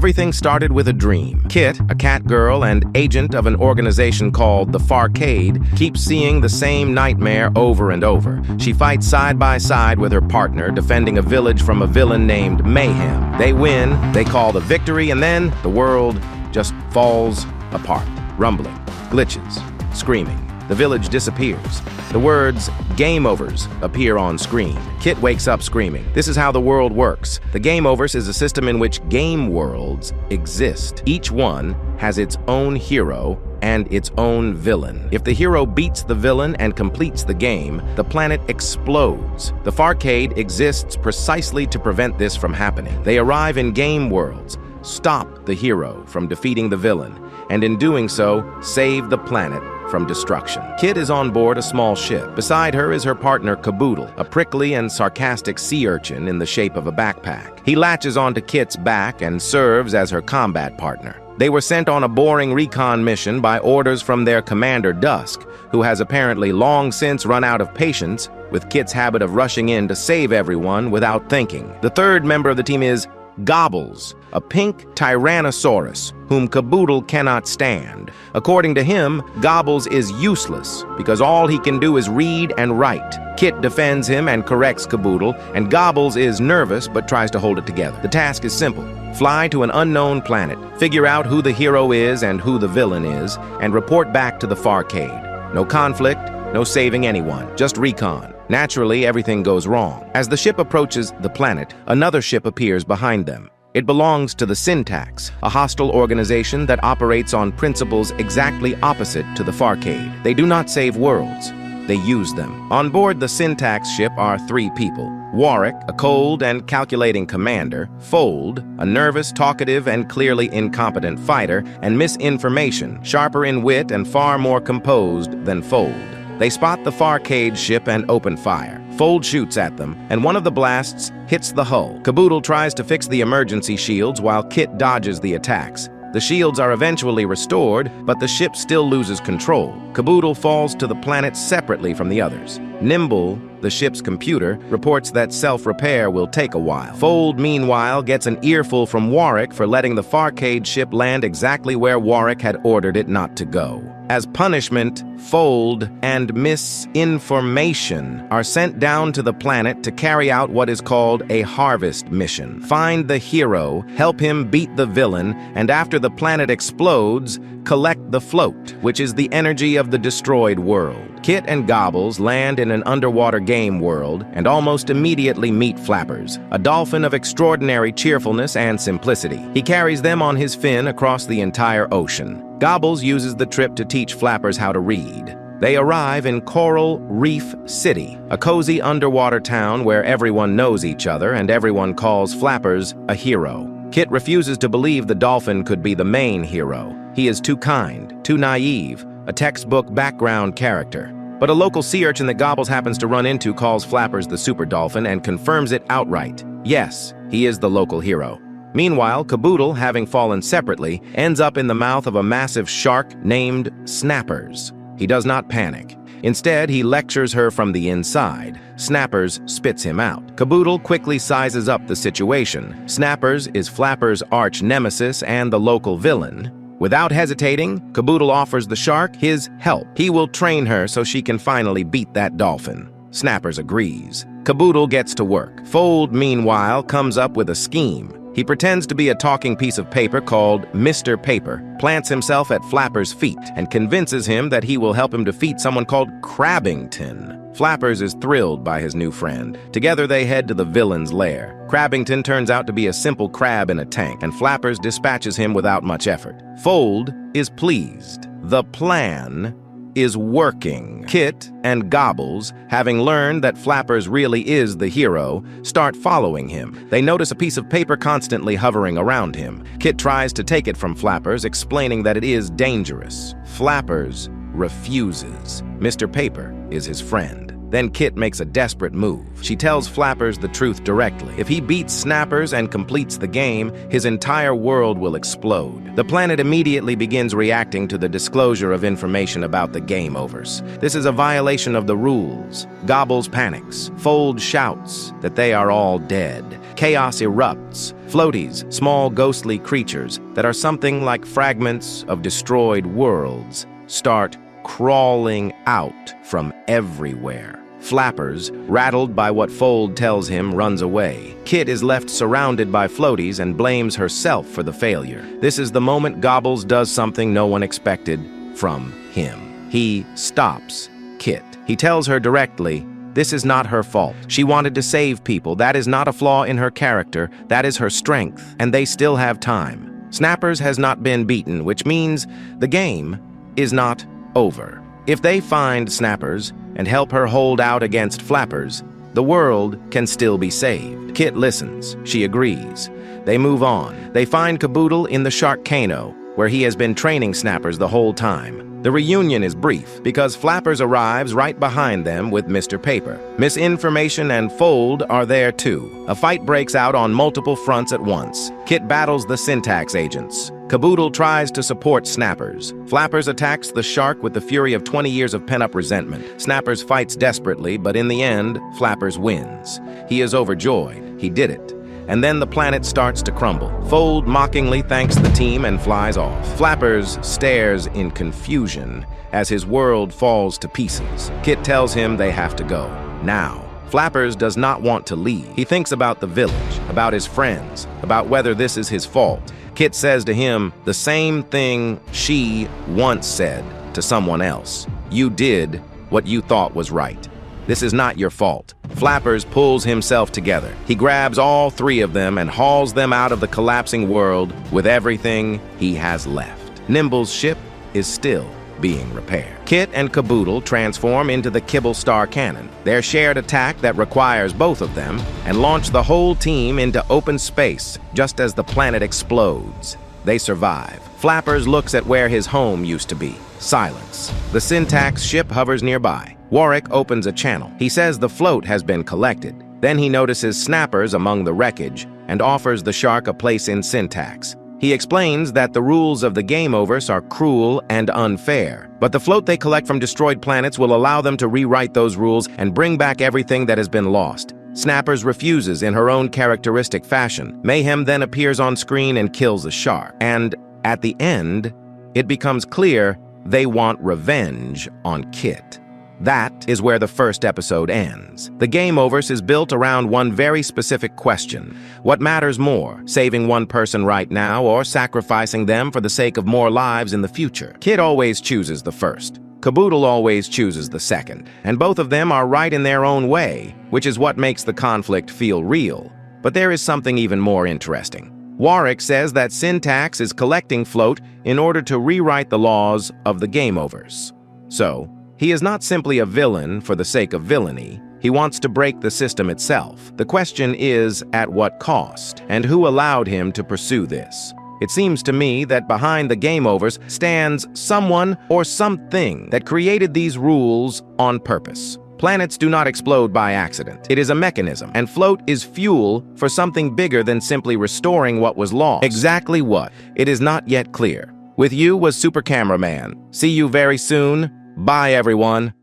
Everything started with a dream. Kit, a cat girl and agent of an organization called the Farcade, keeps seeing the same nightmare over and over. She fights side by side with her partner, defending a village from a villain named Mayhem. They win, they call the victory, and then the world just falls apart. Rumbling, glitches, screaming. The village disappears. The words "GAMEOVERSE" appear on screen. Kit wakes up screaming. This is how the world works. The GAMEOVERSE is a system in which game worlds exist. Each one has its own hero and its own villain. If the hero beats the villain and completes the game, the planet explodes. The Farcade exists precisely to prevent this from happening. They arrive in game worlds, stop the hero from defeating the villain, and in doing so, save the planet from destruction. Kit is on board a small ship. Beside her is her partner Caboodle, a prickly and sarcastic sea urchin in the shape of a backpack. He latches onto Kit's back and serves as her combat partner. They were sent on a boring recon mission by orders from their commander Dusk, who has apparently long since run out of patience with Kit's habit of rushing in to save everyone without thinking. The third member of the team is Gobbles, a pink Tyrannosaurus whom Caboodle cannot stand. According to him, Gobbles is useless because all he can do is read and write. Kit defends him and corrects Caboodle, and Gobbles is nervous but tries to hold it together. The task is simple. Fly to an unknown planet, figure out who the hero is and who the villain is, and report back to the Farcade. No conflict, no saving anyone, just recon. Naturally, everything goes wrong. As the ship approaches the planet, another ship appears behind them. It belongs to the Syntax, a hostile organization that operates on principles exactly opposite to the Farcade. They do not save worlds, they use them. On board the Syntax ship are 3 people. Warwick, a cold and calculating commander, Fold, a nervous, talkative, and clearly incompetent fighter, and Misinformation, sharper in wit and far more composed than Fold. They spot the Farcade ship and open fire. Fold shoots at them, and one of the blasts hits the hull. Caboodle tries to fix the emergency shields while Kit dodges the attacks. The shields are eventually restored, but the ship still loses control. Caboodle falls to the planet separately from the others. Nimble, the ship's computer, reports that self-repair will take a while. Fold, meanwhile, gets an earful from Warwick for letting the Farcade ship land exactly where Warwick had ordered it not to go. As punishment, Fold and Misinformation are sent down to the planet to carry out what is called a harvest mission. Find the hero, help him beat the villain, and after the planet explodes, collect the float, which is the energy of the destroyed world. Kit and Gobbles land in an underwater game world and almost immediately meet Flappers, a dolphin of extraordinary cheerfulness and simplicity. He carries them on his fin across the entire ocean. Gobbles uses the trip to teach Flappers how to read. They arrive in Coral Reef City, a cozy underwater town where everyone knows each other and everyone calls Flappers a hero. Kit refuses to believe the dolphin could be the main hero. He is too kind, too naive, a textbook background character. But a local sea urchin that Gobbles happens to run into calls Flappers the super dolphin and confirms it outright. Yes, he is the local hero. Meanwhile, Caboodle, having fallen separately, ends up in the mouth of a massive shark named Snappers. He does not panic. Instead, he lectures her from the inside. Snappers spits him out. Caboodle quickly sizes up the situation. Snappers is Flapper's arch nemesis and the local villain. Without hesitating, Caboodle offers the shark his help. He will train her so she can finally beat that dolphin. Snappers agrees. Caboodle gets to work. Fold, meanwhile, comes up with a scheme. He pretends to be a talking piece of paper called Mr. Paper, plants himself at Flapper's feet, and convinces him that he will help him defeat someone called Crabbington. Flappers is thrilled by his new friend. Together they head to the villain's lair. Crabbington turns out to be a simple crab in a tank, and Flappers dispatches him without much effort. Fold is pleased. The plan is working. Kit and Gobbles, having learned that Flappers really is the hero, start following him. They notice a piece of paper constantly hovering around him. Kit tries to take it from Flappers, explaining that it is dangerous. Flappers refuses. Mr. Paper is his friend. Then Kit makes a desperate move. She tells Flappers the truth directly. If he beats Snappers and completes the game, his entire world will explode. The planet immediately begins reacting to the disclosure of information about the Gameovers. This is a violation of the rules. Gobbles panics. Fold shouts that they are all dead. Chaos erupts. Floaties, small ghostly creatures that are something like fragments of destroyed worlds, start crawling out from everywhere. Flappers, rattled by what Fold tells him, runs away. Kit is left surrounded by floaties and blames herself for the failure. This is the moment Gobbles does something no one expected from him. He stops Kit. He tells her directly, this is not her fault. She wanted to save people. That is not a flaw in her character. That is her strength, and they still have time. Snappers has not been beaten, which means the game is not over. If they find Snappers and help her hold out against Flappers, the world can still be saved. Kit listens. She agrees. They move on. They find Caboodle in the Sharkcano, where he has been training Snappers the whole time. The reunion is brief because Flappers arrives right behind them with Mr. Paper. Misinformation and Fold are there too. A fight breaks out on multiple fronts at once. Kit battles the syntax agents. Caboodle tries to support Snappers. Flappers attacks the shark with the fury of 20 years of pent-up resentment. Snappers fights desperately, but in the end, Flappers wins. He is overjoyed. He did it. And then the planet starts to crumble. Fold mockingly thanks the team and flies off. Flappers stares in confusion as his world falls to pieces. Kit tells him they have to go, now. Flappers does not want to leave. He thinks about the village, about his friends, about whether this is his fault. Kit says to him the same thing she once said to someone else. You did what you thought was right. This is not your fault. Flappers pulls himself together. He grabs all three of them and hauls them out of the collapsing world with everything he has left. Nimble's ship is still being repaired. Kit and Caboodle transform into the Kibble Star Cannon, their shared attack that requires both of them, and launch the whole team into open space just as the planet explodes. They survive. Flappers looks at where his home used to be. Silence. The syntax ship hovers nearby. Warwick opens a channel. He says the float has been collected. Then he notices Snappers among the wreckage and offers the shark a place in syntax. He explains that the rules of the Gameovers are cruel and unfair, but the float they collect from destroyed planets will allow them to rewrite those rules and bring back everything that has been lost. Snappers refuses in her own characteristic fashion. Mayhem then appears on screen and kills the shark. And at the end, it becomes clear they want revenge on Kit. That is where the first episode ends. The Gameovers is built around one very specific question. What matters more, saving one person right now or sacrificing them for the sake of more lives in the future? Kit always chooses the first. Caboodle always chooses the second. And both of them are right in their own way, which is what makes the conflict feel real. But there is something even more interesting. Warwick says that Syntax is collecting float in order to rewrite the laws of the Gameovers. So, he is not simply a villain for the sake of villainy. He wants to break the system itself. The question is, at what cost? And who allowed him to pursue this? It seems to me that behind the Gameovers stands someone or something that created these rules on purpose. Planets do not explode by accident. It is a mechanism, and float is fuel for something bigger than simply restoring what was lost. Exactly what? It is not yet clear. With you was Super Cameraman. See you very soon. Bye, everyone.